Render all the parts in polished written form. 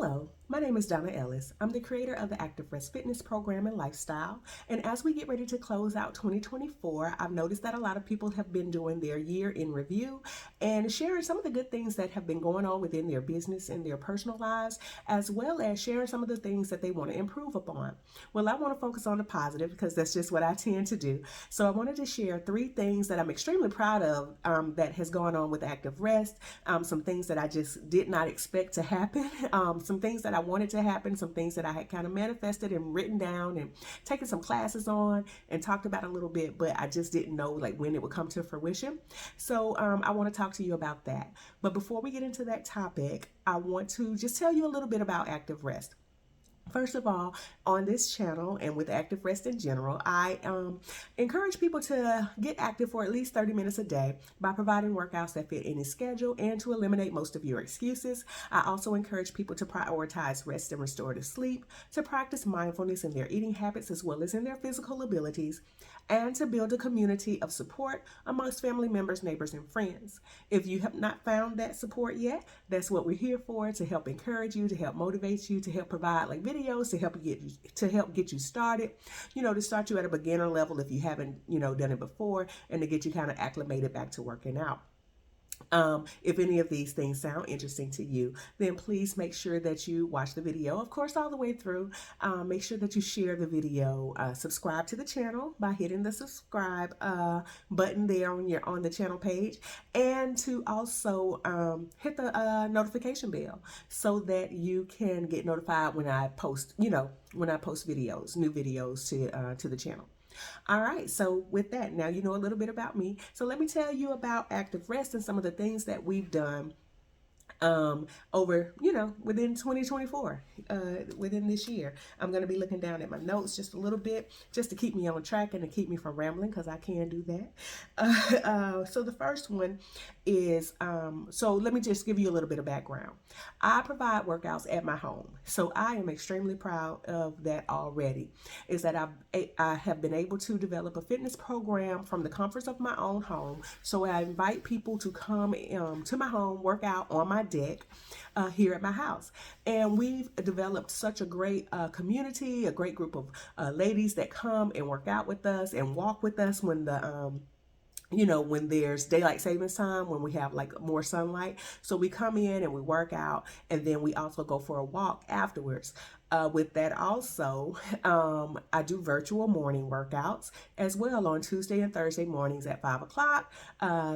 Hello, my name is Donna Ellis. I'm the creator of the Active Rest Fitness program and lifestyle. And as we get ready to close out 2024, I've noticed that a lot of people have been doing their year in review and sharing some of the good things that have been going on within their business and their personal lives, as well as sharing some of the things that they want to improve upon. Well, I want to focus on the positive because that's just what I tend to do. So I wanted to share three things that I'm extremely proud of that has gone on with Active Rest, some things that I just did not expect to happen, some things that I wanted to happen, some things that I had kind of manifested and written down and taken some classes on and talked about a little bit, but I just didn't know like when it would come to fruition. So I want to talk to you about that. But before we get into that topic, I want to just tell you a little bit about Active Rest. First of all, on this channel and with Active Rest in general, I encourage people to get active for at least 30 minutes a day by providing workouts that fit any schedule and to eliminate most of your excuses. I also encourage people to prioritize rest and restorative sleep, to practice mindfulness in their eating habits as well as in their physical abilities, and to build a community of support amongst family members, neighbors, and friends. If you have not found that support yet, that's what we're here for, to help encourage you, to help motivate you, to help provide like videos to help get you started, to start you at a beginner level if you haven't, done it before, and to get you kind of acclimated back to working out. If any of these things sound interesting to you, then please make sure that you watch the video, of course, all the way through. Make sure that you share the video, subscribe to the channel by hitting the subscribe button there on the channel page, and to also hit the notification bell so that you can get notified when I post, when I post videos, new videos to the channel. All right, so with that, now you know a little bit about me. So let me tell you about Active Rest and some of the things that we've done over, within 2024, within this year. I'm going to be looking down at my notes just a little bit, just to keep me on track and to keep me from rambling, because I can do that. So the first one is, so let me just give you a little bit of background. I provide workouts at my home, so I am extremely proud of that already, is that I have been able to develop a fitness program from the comforts of my own home. So I invite people to come to my home, work out on my deck here at my house. And we've developed such a great community, a great group of ladies that come and work out with us and walk with us when when there's daylight savings time, when we have like more sunlight. So we come in and we work out, and then we also go for a walk afterwards. With that also, I do virtual morning workouts as well on Tuesday and Thursday mornings at 5 o'clock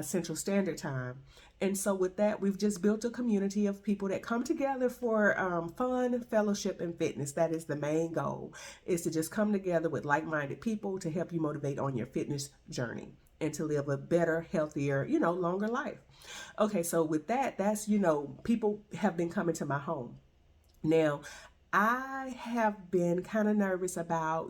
Central Standard Time. And so with that, we've just built a community of people that come together for fun, fellowship, and fitness. That is the main goal, is to just come together with like-minded people to help you motivate on your fitness journey and to live a better, healthier, longer life. Okay, so with that, that's, people have been coming to my home. Now, I have been kind of nervous about,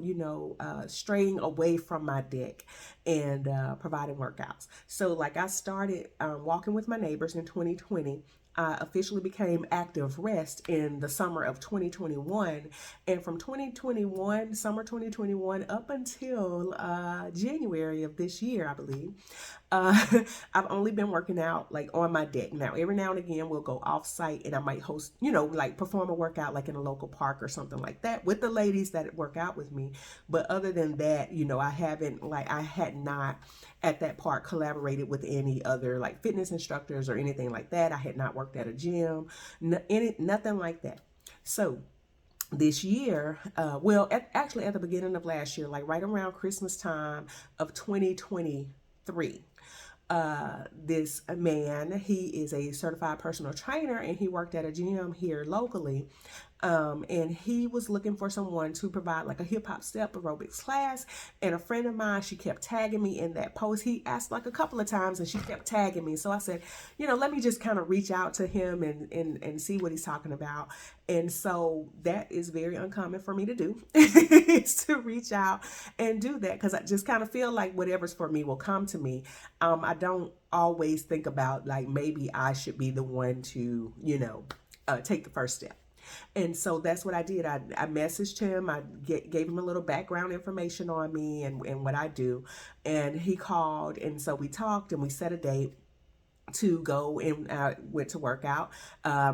straying away from my deck and providing workouts. So like I started walking with my neighbors in 2020. I officially became Active Rest in the summer of 2021. And from summer 2021 up until January of this year, I believe, I've only been working out like on my deck. Now, every now and again, we'll go off site and I might host, like perform a workout like in a local park or something like that with the ladies that work out with me. But other than that, I had not at that park collaborated with any other like fitness instructors or anything like that. I had not worked at a gym, nothing like that. So this year, actually at the beginning of last year, like right around Christmas time of 2023, this man, he is a certified personal trainer and he worked at a gym here locally. And he was looking for someone to provide like a hip hop step aerobics class. And a friend of mine, she kept tagging me in that post. He asked like a couple of times and she kept tagging me. So I said, let me just kind of reach out to him and see what he's talking about. And so that is very uncommon for me to do, is to reach out and do that, because I just kind of feel like whatever's for me will come to me. I don't always think about like maybe I should be the one to, take the first step. And so that's what I did. I messaged him. I gave him a little background information on me and what I do. And he called. And so we talked and we set a date. to go, and I went to work out.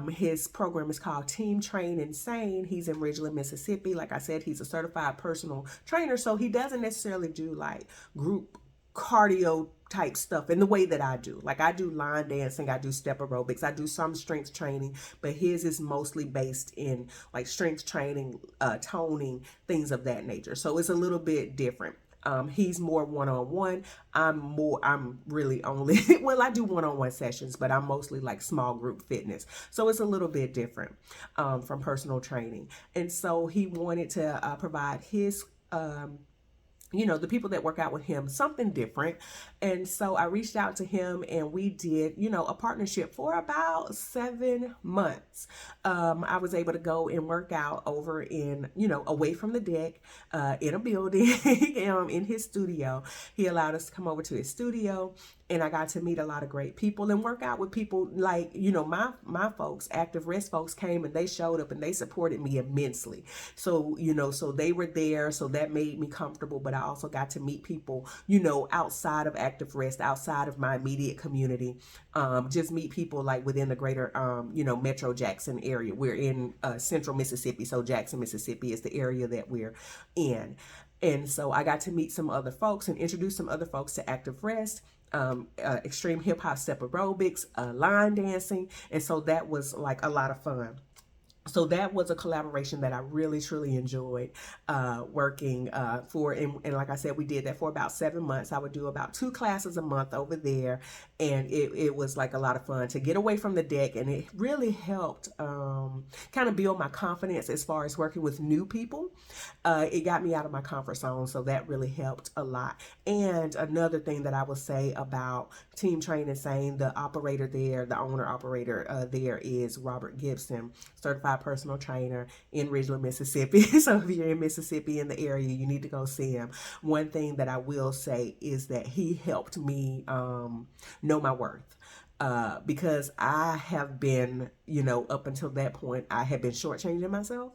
His program is called Team Train Insane. He's in Ridgeland, Mississippi. Like I said, he's a certified personal trainer, so he doesn't necessarily do like group cardio type stuff in the way that I do. Like I do line dancing, I do step aerobics, I do some strength training, but his is mostly based in like strength training, toning, things of that nature. So it's a little bit different. He's more one-on-one. I'm really only, well, I do one-on-one sessions, but I'm mostly like small group fitness. So it's a little bit different from personal training. And so he wanted to provide his the people that work out with him, something different. And so I reached out to him and we did, a partnership for about 7 months. I was able to go and work out over in, away from the deck, in a building, in his studio. He allowed us to come over to his studio, and I got to meet a lot of great people and work out with people like, my folks, active rest folks came and they showed up and they supported me immensely. So, so they were there. So that made me comfortable, but I also got to meet people, outside of active rest, outside of my immediate community, just meet people like within the greater, Metro Jackson area. We're in central Mississippi. So Jackson, Mississippi is the area that we're in. And so I got to meet some other folks and introduce some other folks to active rest, extreme hip hop step aerobics, line dancing. And so that was like a lot of fun. So that was a collaboration that I really, truly enjoyed working for. And like I said, we did that for about 7 months. I would do about 2 classes a month over there. And it was like a lot of fun to get away from the deck. And it really helped kind of build my confidence as far as working with new people. It got me out of my comfort zone. So that really helped a lot. And another thing that I will say about Team Train Insane, the operator there, the owner operator there is Robert Gibson, certified personal trainer in Ridgeland, Mississippi. So if you're in Mississippi in the area, you need to go see him. One thing that I will say is that he helped me know my worth. Because I have been, up until that point, I have been shortchanging myself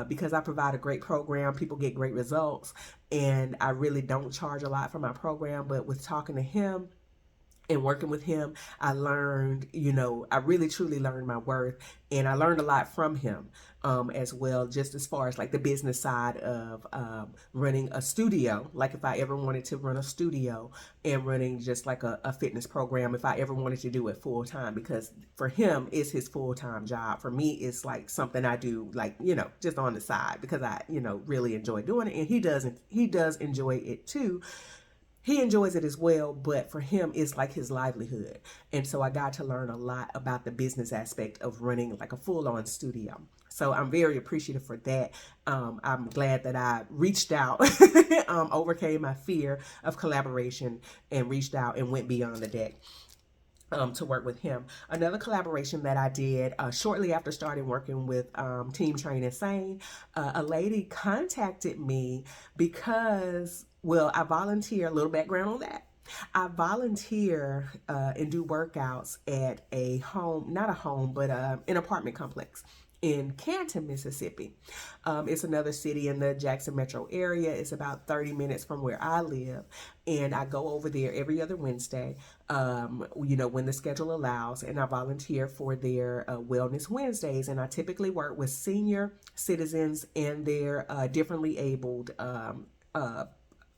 because I provide a great program. People get great results, and I really don't charge a lot for my program. But with talking to him and working with him, I learned, I really truly learned my worth, and I learned a lot from him as well, just as far as like the business side of running a studio. Like if I ever wanted to run a studio and running just like a fitness program, if I ever wanted to do it full time, because for him, it's his full-time job. For me, it's like something I do like, just on the side because I, really enjoy doing it. And he does enjoy it too. He enjoys it as well, but for him, it's like his livelihood. And so I got to learn a lot about the business aspect of running like a full-on studio. So I'm very appreciative for that. I'm glad that I reached out, overcame my fear of collaboration and reached out and went beyond the deck. To work with him. Another collaboration that I did shortly after starting working with Team Train Insane, a lady contacted me because, well, I volunteer, a little background on that. I volunteer and do workouts at a home, not a home, but an apartment complex in Canton, Mississippi. It's another city in the Jackson metro area. It's about 30 minutes from where I live. And I go over there every other Wednesday, when the schedule allows, and I volunteer for their Wellness Wednesdays. And I typically work with senior citizens and their differently abled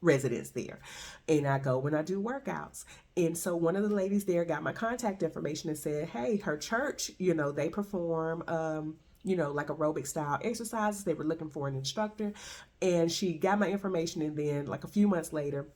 residents there. And I go when I do workouts. And so one of the ladies there got my contact information and said, hey, her church, they perform like aerobic style exercises. They were looking for an instructor, and she got my information. And then like a few months later,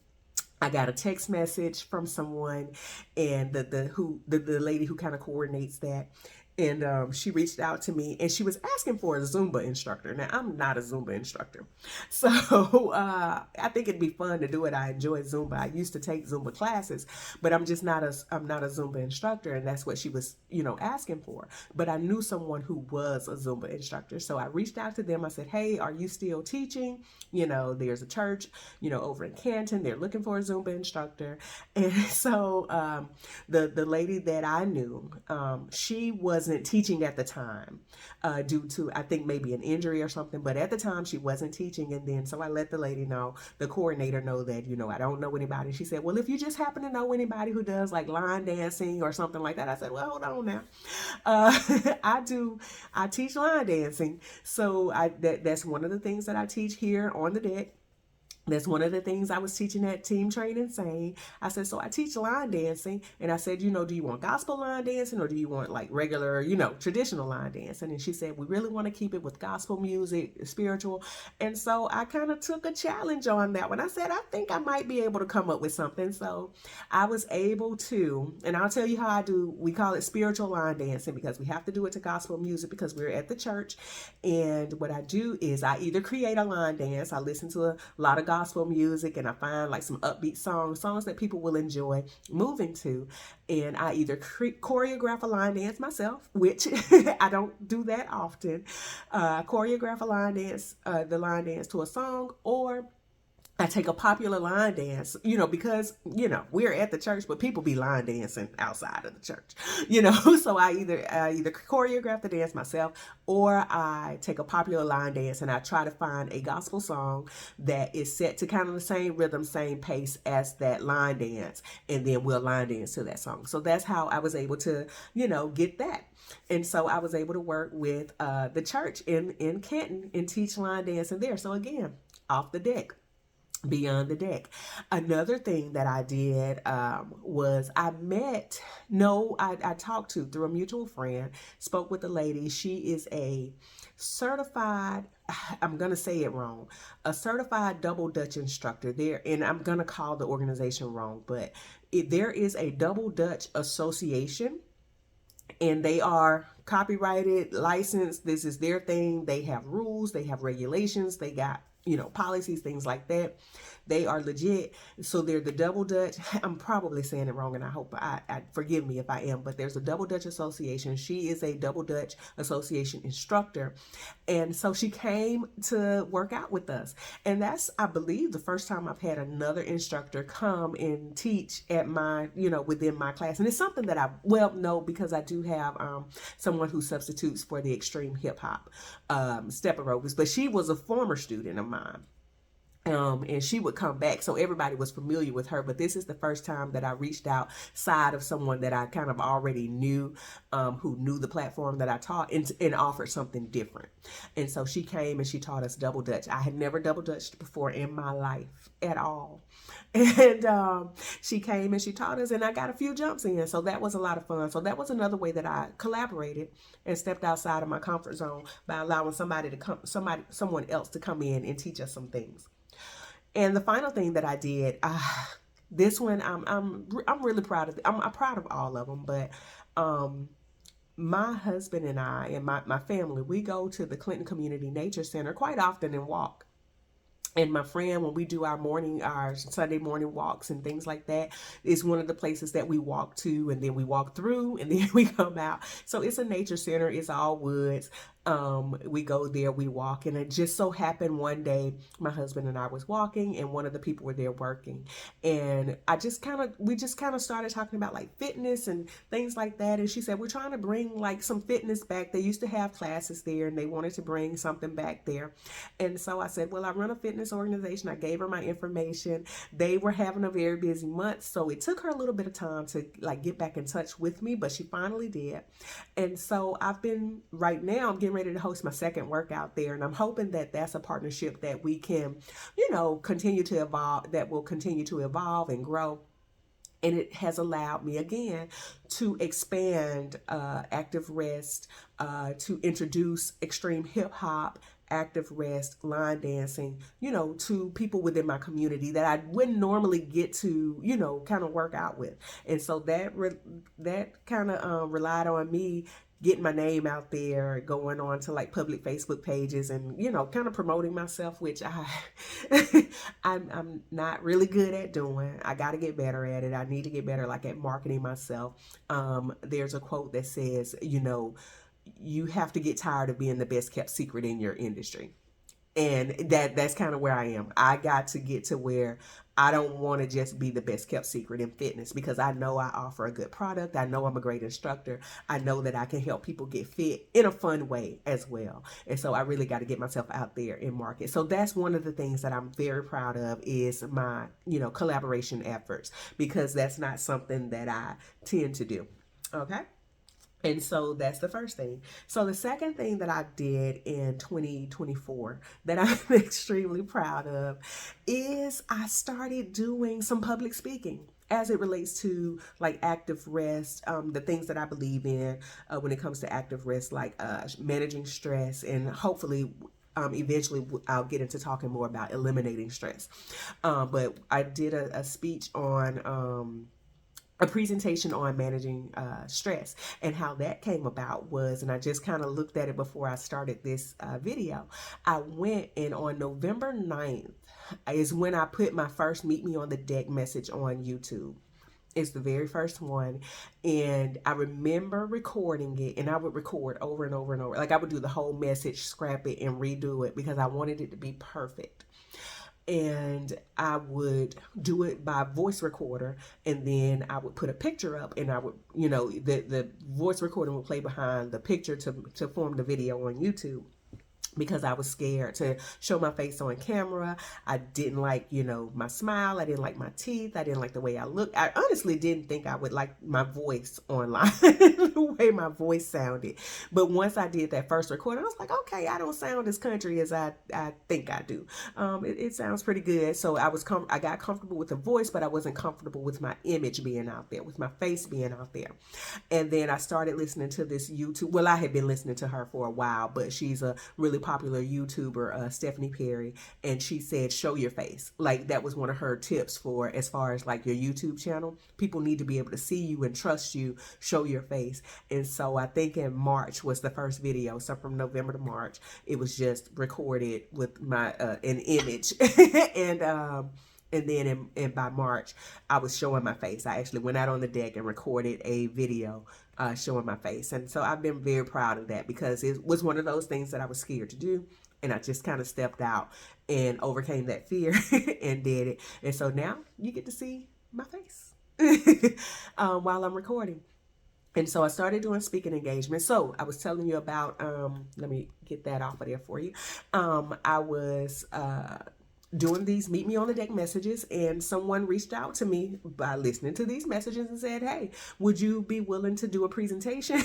I got a text message from someone, and the lady who kind of coordinates that. And she reached out to me, and she was asking for a Zumba instructor. Now, I'm not a Zumba instructor. So I think it'd be fun to do it. I enjoy Zumba. I used to take Zumba classes, but I'm not a Zumba instructor. And that's what she was, asking for. But I knew someone who was a Zumba instructor. So I reached out to them. I said, hey, are you still teaching? There's a church, over in Canton. They're looking for a Zumba instructor. And so the lady that I knew, she wasn't wasn't teaching at the time, due to, I think, maybe an injury or something. But at the time, she wasn't teaching. And then so I let the lady know, the coordinator know that, I don't know anybody. She said, well, if you just happen to know anybody who does like line dancing or something like that. I said, well, hold on now. I teach line dancing. So that's one of the things that I teach here on the deck. That's one of the things I was teaching at Team Training Sane. I said, so I teach line dancing. And I said, do you want gospel line dancing or do you want like regular, traditional line dancing? And she said, we really want to keep it with gospel music, spiritual. And so I kind of took a challenge on that one. I said, I think I might be able to come up with something. So I was able to, and I'll tell you how I do, we call it spiritual line dancing because we have to do it to gospel music because we're at the church. And what I do is I either create a line dance, I listen to a lot of gospel music, and I find like some upbeat songs that people will enjoy moving to, and I either choreograph a line dance myself, which I don't do that often, choreograph a line dance, the line dance to a song, or I take a popular line dance, because, we're at the church, but people be line dancing outside of the church, so I either choreograph the dance myself, or I take a popular line dance and I try to find a gospel song that is set to kind of the same rhythm, same pace as that line dance. And then we'll line dance to that song. So that's how I was able to, get that. And so I was able to work with the church in Canton and teach line dancing there. So again, off the deck. Beyond the deck. Another thing that I did was I talked to through a mutual friend, spoke with a lady. She is a certified, I'm going to say it wrong, a certified double Dutch instructor there. And I'm going to call the organization wrong, but there is a double Dutch association. And they are copyrighted, licensed. This is their thing. They have rules, they have regulations, they got policies, things like that. They are legit. So they're the Double Dutch. I'm probably saying it wrong, and I hope I forgive me if I am, but there's a Double Dutch Association. She is a Double Dutch Association instructor. And so she came to work out with us. And that's, I believe, the first time I've had another instructor come and teach at my, within my class. And it's something that no, because I do have someone who substitutes for the extreme hip hop step aerobics, but she was a former student of mine. And she would come back, so everybody was familiar with her. But this is the first time that I reached outside of someone that I kind of already knew, who knew the platform that I taught, and offered something different. And so she came and she taught us double Dutch. I had never double Dutched before in my life at all. And she came and she taught us, and I got a few jumps in. So that was a lot of fun. So that was another way that I collaborated and stepped outside of my comfort zone by allowing someone else to come in and teach us some things. And the final thing that I did, this one I'm really proud of. I'm proud of all of them, but my husband and I and my family, we go to the Clinton Community Nature Center quite often and walk. And my friend, when we do our Sunday morning walks and things like that, is one of the places that we walk to, and then we walk through, and then we come out. So it's a nature center. It's all woods. We go there, we walk, and it just so happened one day my husband and I was walking, and one of the people were there working, and we just kind of started talking about like fitness and things like that. And she said, we're trying to bring like some fitness back. They used to have classes there, and they wanted to bring something back there. And so I said, well, I run a fitness organization. I gave her my information. They were having a very busy month, so it took her a little bit of time to like get back in touch with me, but she finally did. And so I'm getting ready to host my second workout there, and I'm hoping that that's a partnership that we can, continue to evolve, that will continue to evolve and grow. And it has allowed me again to expand active rest, to introduce extreme hip hop, active rest, line dancing, to people within my community that I wouldn't normally get to, kind of work out with. And so that kind of relied on me getting my name out there, going on to like public Facebook pages, and kind of promoting myself, which I'm not really good at doing. I got to get better at it. I need to get better like at marketing myself. There's a quote that says, you have to get tired of being the best kept secret in your industry. And that's kind of where I am. I got to get to where I don't want to just be the best kept secret in fitness, because I know I offer a good product. I know I'm a great instructor. I know that I can help people get fit in a fun way as well. And so I really got to get myself out there in market. So that's one of the things that I'm very proud of, is my, collaboration efforts, because that's not something that I tend to do. Okay. And so that's the first thing. So the second thing that I did in 2024 that I'm extremely proud of is I started doing some public speaking as it relates to like active rest, the things that I believe in when it comes to active rest, like managing stress, and hopefully eventually I'll get into talking more about eliminating stress. But I did a speech on a presentation on managing stress. And how that came about was, and I just kind of looked at it before I started this video, I went, and on November 9th is when I put my first Meet Me on the Deck message on YouTube. It's the very first one. And I remember recording it, and I would record over and over and over. Like I would do the whole message, scrap it, and redo it, because I wanted it to be perfect. And I would do it by voice recorder, and then I would put a picture up, and I would, the voice recording would play behind the picture to form the video on YouTube, because I was scared to show my face on camera. I didn't like, my smile. I didn't like my teeth. I didn't like the way I looked. I honestly didn't think I would like my voice online, the way my voice sounded. But once I did that first recording, I was like, okay, I don't sound as country as I think I do. It sounds pretty good. So I got comfortable with the voice, but I wasn't comfortable with my image being out there, with my face being out there. And then I started listening to this YouTube. Well, I had been listening to her for a while, but she's a really popular YouTuber, Stephanie Perry, and she said, show your face. Like that was one of her tips for, as far as like your YouTube channel. People need to be able to see you and trust you. Show your face. And so I think in March was the first video. So from November to March, it was just recorded with my an image, and then by March, I was showing my face. I actually went out on the deck and recorded a video showing my face. And so I've been very proud of that, because it was one of those things that I was scared to do. And I just kind of stepped out and overcame that fear and did it. And so now you get to see my face while I'm recording. And so I started doing speaking engagements. So I was telling you about, let me get that off of there for you. I was doing these Meet Me on the Deck messages, and someone reached out to me by listening to these messages and said, hey, would you be willing to do a presentation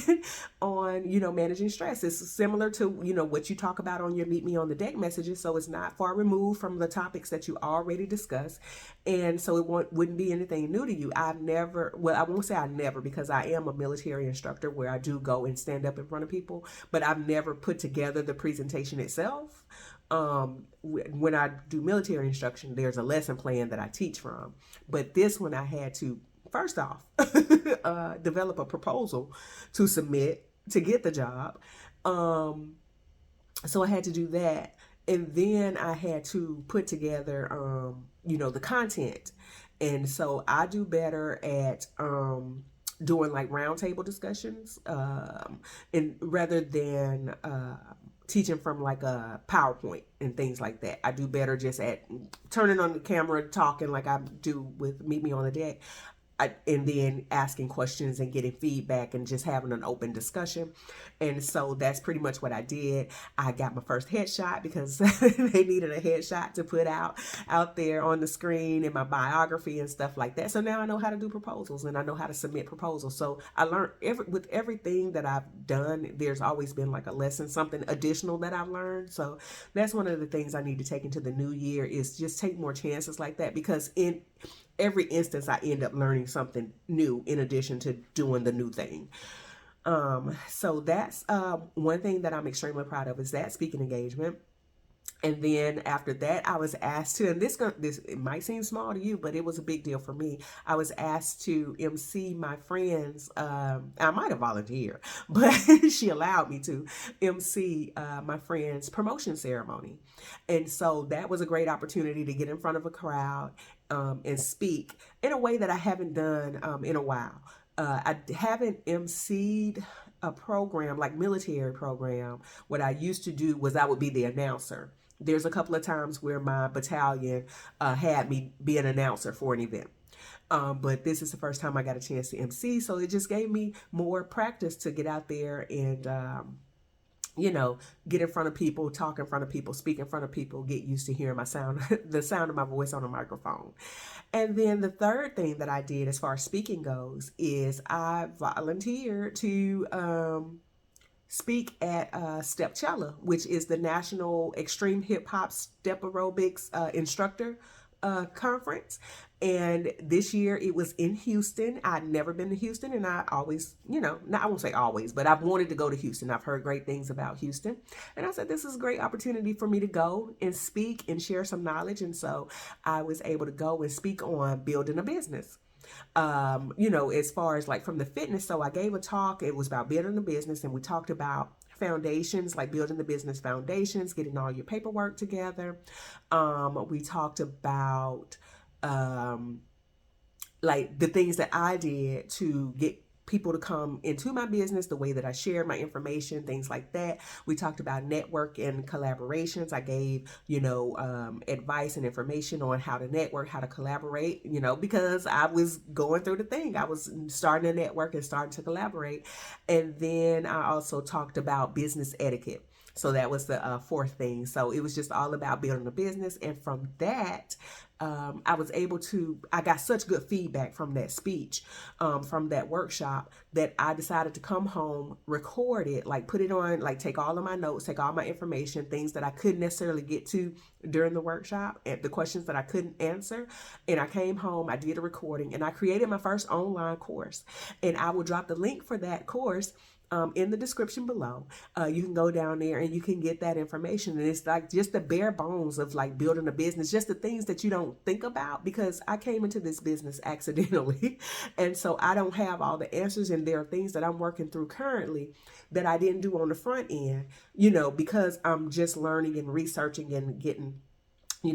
on, managing stress? It's similar to, what you talk about on your Meet Me on the Deck messages. So it's not far removed from the topics that you already discussed. And so it wouldn't be anything new to you. I've never, well, I won't say I never, because I am a military instructor where I do go and stand up in front of people, but I've never put together the presentation itself. When I do military instruction, there's a lesson plan that I teach from. But this one, I had to, first off, develop a proposal to submit to get the job. So I had to do that. And then I had to put together, the content. And so I do better at doing like roundtable discussions, and rather than teaching from like a PowerPoint and things like that. I do better just at turning on the camera, talking like I do with Meet Me on the Deck. And then asking questions and getting feedback and just having an open discussion. And so that's pretty much what I did. I got my first headshot, because they needed a headshot to put out there on the screen, in my biography and stuff like that. So now I know how to do proposals, and I know how to submit proposals. So I learned with everything that I've done, there's always been like a lesson, something additional that I've learned. So that's one of the things I need to take into the new year, is just take more chances like that, because in every instance I end up learning something new in addition to doing the new thing. So that's one thing that I'm extremely proud of, is that speaking engagement. And then after that, I was asked to, and this it might seem small to you, but it was a big deal for me. I was asked to MC my friend's, I might have volunteered, but she allowed me to MC my friend's promotion ceremony. And so that was a great opportunity to get in front of a crowd and speak in a way that I haven't done in a while. I haven't MC'd a program like military program. What I used to do was I would be the announcer, There's a couple of times where my battalion had me be an announcer for an event. But this is the first time I got a chance to MC, so it just gave me more practice to get out there and get in front of people, talk in front of people, speak in front of people, get used to hearing my sound, the sound of my voice on a microphone. And then the third thing that I did as far as speaking goes is I volunteered to speak at Stepcella, which is the National Extreme Hip Hop Step Aerobics Instructor Conference. And this year it was in Houston. I'd never been to Houston, and I always, I won't say always, but I've wanted to go to Houston. I've heard great things about Houston. And I said, this is a great opportunity for me to go and speak and share some knowledge. And so I was able to go and speak on building a business. As far as like from the fitness. So I gave a talk. It was about building a business, and we talked about foundations, like building the business foundations, getting all your paperwork together. We talked about like the things that I did to get people to come into my business, the way that I shared my information, things like that. We talked about network and collaborations. I gave, advice and information on how to network, how to collaborate, because I was going through the thing. I was starting a network and starting to collaborate. And then I also talked about business etiquette. So that was the fourth thing. So it was just all about building a business. And from that, I got such good feedback from that speech, from that workshop, that I decided to come home, record it, like put it on, like take all of my notes, take all my information, things that I couldn't necessarily get to during the workshop, and the questions that I couldn't answer. And I came home, I did a recording, and I created my first online course. And I will drop the link for that course in the description below. You can go down there and you can get that information. And it's like just the bare bones of like building a business, just the things that you don't think about, because I came into this business accidentally. And so I don't have all the answers, and there are things that I'm working through currently that I didn't do on the front end, because I'm just learning and researching and getting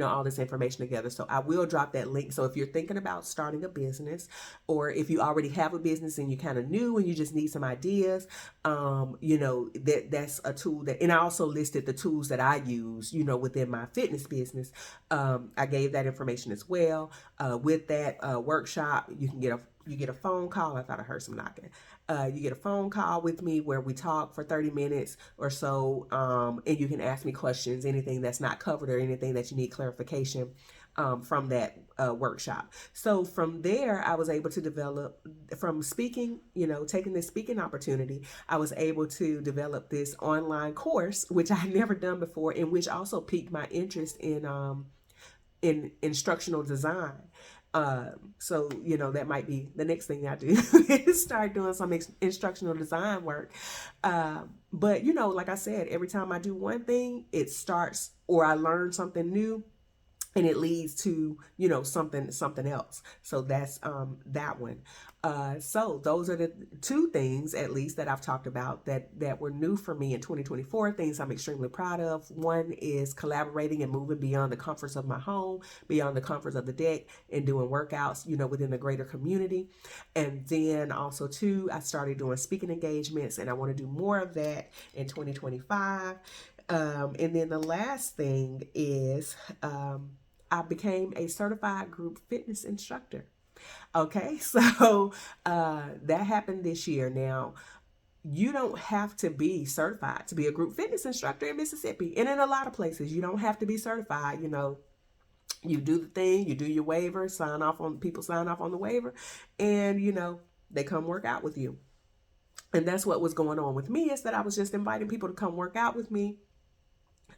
all this information together. So I will drop that link. So if you're thinking about starting a business, or if you already have a business and you're kind of new and you just need some ideas, that's a tool that, and I also listed the tools that I use, within my fitness business. I gave that information as well. With that workshop, you get a phone call. I thought I heard some knocking. You get a phone call with me where we talk for 30 minutes or so, and you can ask me questions, anything that's not covered or anything that you need clarification from that workshop. So from there, I was able to develop, from speaking, taking this speaking opportunity, I was able to develop this online course, which I had never done before, and which also piqued my interest in instructional design. So that might be the next thing I do is start doing some instructional design work. But like I said, every time I do one thing, it starts, or I learn something new, and it leads to something else. So that's that one. So those are the two things, at least, that I've talked about that were new for me in 2024, things I'm extremely proud of. One is collaborating and moving beyond the comforts of my home, beyond the comforts of the deck, and doing workouts within the greater community. And then also two, I started doing speaking engagements, and I want to do more of that in 2025. And then the last thing is I became a certified group fitness instructor. Okay, so that happened this year. Now, you don't have to be certified to be a group fitness instructor in Mississippi, and in a lot of places you don't have to be certified. You do the thing, you do your waiver, people sign off on the waiver, and they come work out with you. And that's what was going on with me, is that I was just inviting people to come work out with me.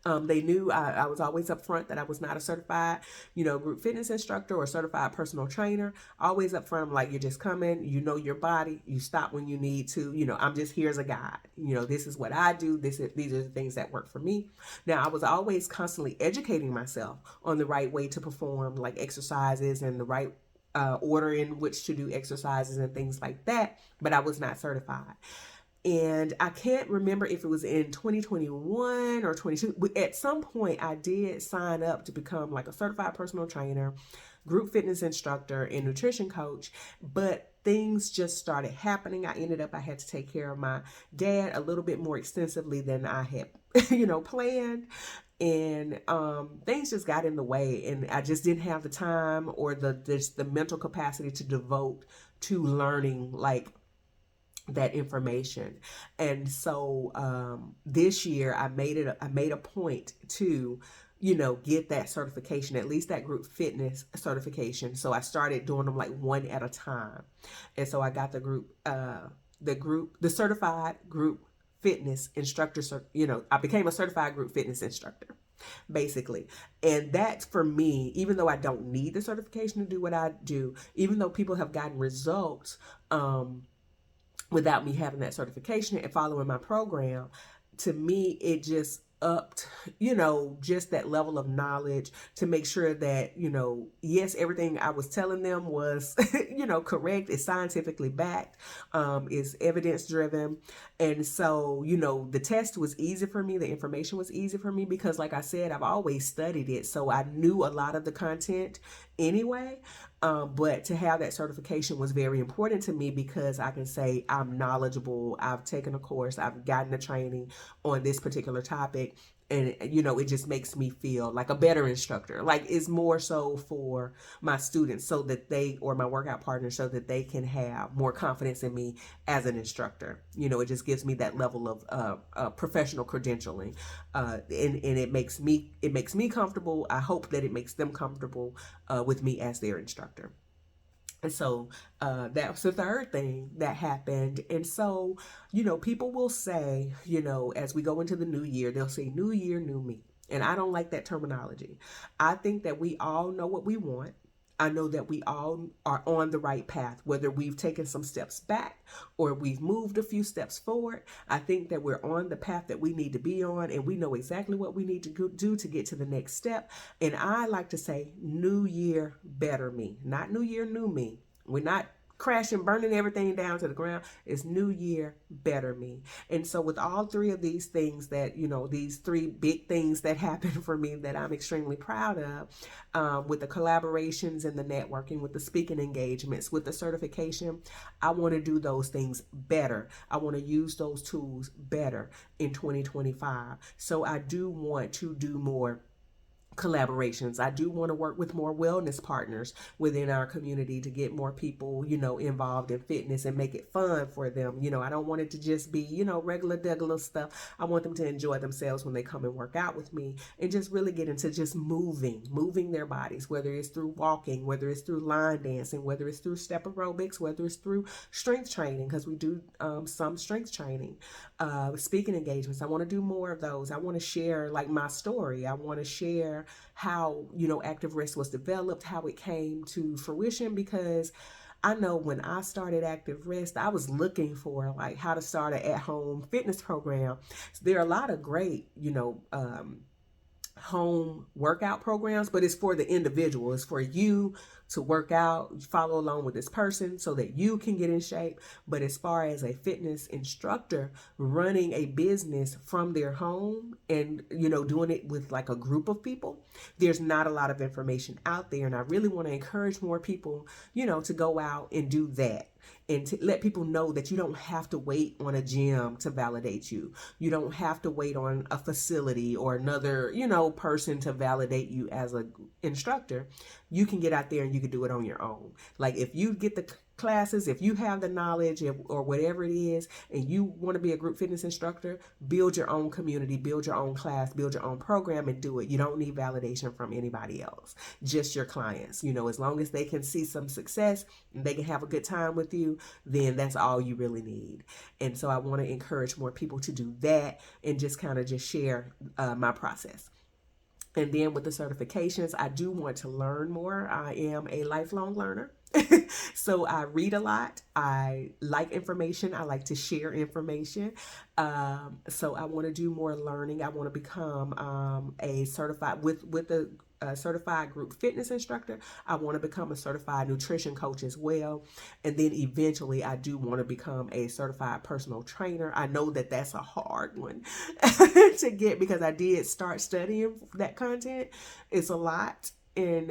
They knew I was always upfront that I was not a certified, group fitness instructor or certified personal trainer. Always upfront, I'm like, you're just coming, your body, you stop when you need to, I'm just here as a guide. This is what I do. These are the things that work for me. Now, I was always constantly educating myself on the right way to perform, like exercises, and the right order in which to do exercises and things like that, but I was not certified. And I can't remember if it was in 2021 or 22. At some point, I did sign up to become like a certified personal trainer, group fitness instructor, and nutrition coach. But things just started happening. I had to take care of my dad a little bit more extensively than I had, planned. and things just got in the way, and I just didn't have the time or the mental capacity to devote to learning like that information. And so this year I made a point to get that certification, at least that group fitness certification. So I started doing them like one at a time. And so I got the certified group fitness instructor. I became a certified group fitness instructor basically. And that for me, even though I don't need the certification to do what I do, even though people have gotten results without me having that certification and following my program, to me it just upped just that level of knowledge to make sure that yes, everything I was telling them was correct, is scientifically backed, is evidence driven. And so the test was easy for me, the information was easy for me, because like I said, I've always studied it, so I knew a lot of the content anyway. But to have that certification was very important to me, because I can say I'm knowledgeable, I've taken a course, I've gotten a training on this particular topic, and it just makes me feel like a better instructor. Like, it's more so for my students, so that they, or my workout partners, so that they can have more confidence in me as an instructor. It just gives me that level of professional credentialing, and it makes me comfortable. I hope that it makes them comfortable with me as their instructor. And so that was the third thing that happened. And so, people will say, as we go into the new year, they'll say, new year, new me. And I don't like that terminology. I think that we all know what we want. I know that we all are on the right path, whether we've taken some steps back or we've moved a few steps forward. I think that we're on the path that we need to be on, and we know exactly what we need to do to get to the next step. And I like to say, new year, better me, not new year, new me. We're not crashing, burning everything down to the ground. It's new year, better me. And so with all three of these things that, these three big things that happened for me that I'm extremely proud of, with the collaborations and the networking, with the speaking engagements, with the certification, I want to do those things better. I want to use those tools better in 2025. So I do want to do more collaborations. I do want to work with more wellness partners within our community to get more people, involved in fitness and make it fun for them. I don't want it to just be, regular degular stuff. I want them to enjoy themselves when they come and work out with me, and just really get into just moving their bodies, whether it's through walking, whether it's through line dancing, whether it's through step aerobics, whether it's through strength training, because we do some strength training, speaking engagements. I want to do more of those. I want to share like my story. I want to share how active rest was developed, how it came to fruition, because I know when I started active rest, I was looking for like how to start an at-home fitness program. So there are a lot of great home workout programs, but it's for the individual. It's for you to work out, follow along with this person so that you can get in shape. But as far as a fitness instructor running a business from their home and, doing it with like a group of people, there's not a lot of information out there. And I really want to encourage more people, to go out and do that, and to let people know that you don't have to wait on a gym to validate you. You don't have to wait on a facility or another, person to validate you as an instructor. You can get out there and you can do it on your own. Like, if you get the classes, if you have the knowledge or whatever it is, and you want to be a group fitness instructor, build your own community, build your own class, build your own program, and do it. You don't need validation from anybody else, just your clients. As long as they can see some success and they can have a good time with you, then that's all you really need. And so I want to encourage more people to do that and just kind of just share my process. And then with the certifications, I do want to learn more. I am a lifelong learner. So I read a lot. I like information. I like to share information. So I want to do more learning. I want to become a certified with the certified group fitness instructor. I want to become a certified nutrition coach as well. And then eventually I do want to become a certified personal trainer. I know that that's a hard one to get, because I did start studying that content. It's a lot, and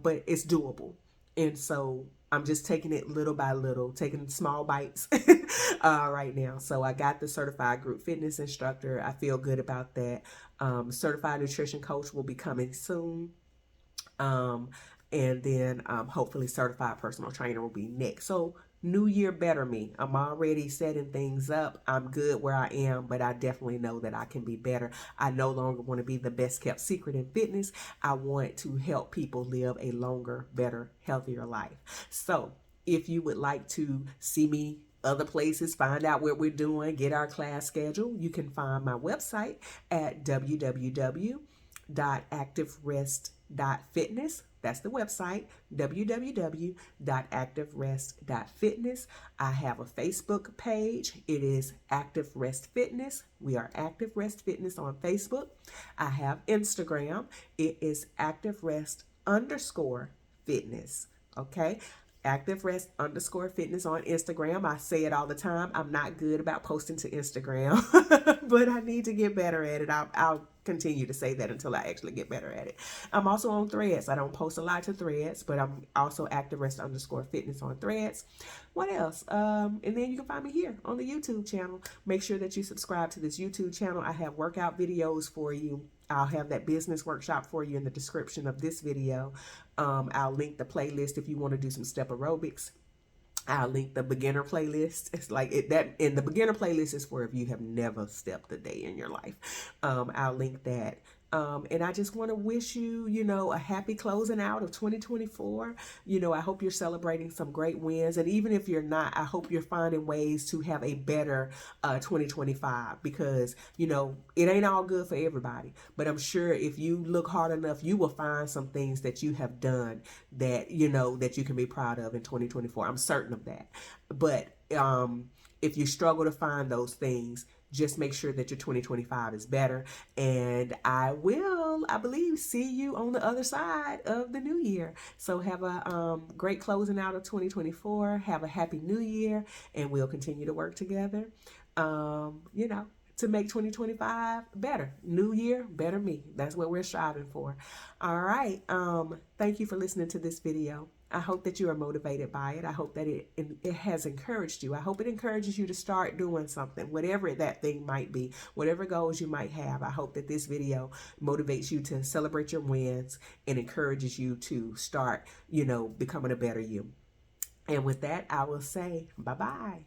but it's doable. And so I'm just taking it little by little, taking small bites right now. So I got the certified group fitness instructor. I feel good about that. Certified nutrition coach will be coming soon. Um, and then hopefully certified personal trainer will be next. So new year, better me. I'm already setting things up. I'm good where I am, but I definitely know that I can be better. I no longer want to be the best kept secret in fitness. I want to help people live a longer, better, healthier life. So if you would like to see me other places, find out what we're doing, get our class schedule, you can find my website at www.activerest.fitness. That's the website, www.activerest.fitness. I have a Facebook page. It is Active Rest Fitness. We are Active Rest Fitness on Facebook. I have Instagram. It is Active Rest underscore fitness. Okay. Active Rest underscore fitness on Instagram. I say it all the time. I'm not good about posting to Instagram, but I need to get better at it. I'll continue to say that until I actually get better at it. I'm also on Threads. I don't post a lot to Threads, but I'm also Active Rest underscore fitness on Threads. What else? And then you can find me here on the YouTube channel. Make sure that you subscribe to this YouTube channel. I have workout videos for you. I'll have that business workshop for you in the description of this video. I'll link the playlist if you want to do some step aerobics. I'll link the beginner playlist. It's like it that and the beginner playlist is for if you have never stepped a day in your life. I'll link that. And I just want to wish you, a happy closing out of 2024. I hope you're celebrating some great wins. And even if you're not, I hope you're finding ways to have a better 2025 because, it ain't all good for everybody. But I'm sure if you look hard enough, you will find some things that you have done that, that you can be proud of in 2024. I'm certain of that. But if you struggle to find those things, just make sure that your 2025 is better. And I will, I believe, see you on the other side of the new year. So have a great closing out of 2024. Have a happy new year. And we'll continue to work together, to make 2025 better. New year, better me. That's what we're striving for. All right. Thank you for listening to this video. I hope that you are motivated by it. I hope that it has encouraged you. I hope it encourages you to start doing something, whatever that thing might be, whatever goals you might have. I hope that this video motivates you to celebrate your wins and encourages you to start, becoming a better you. And with that, I will say bye-bye.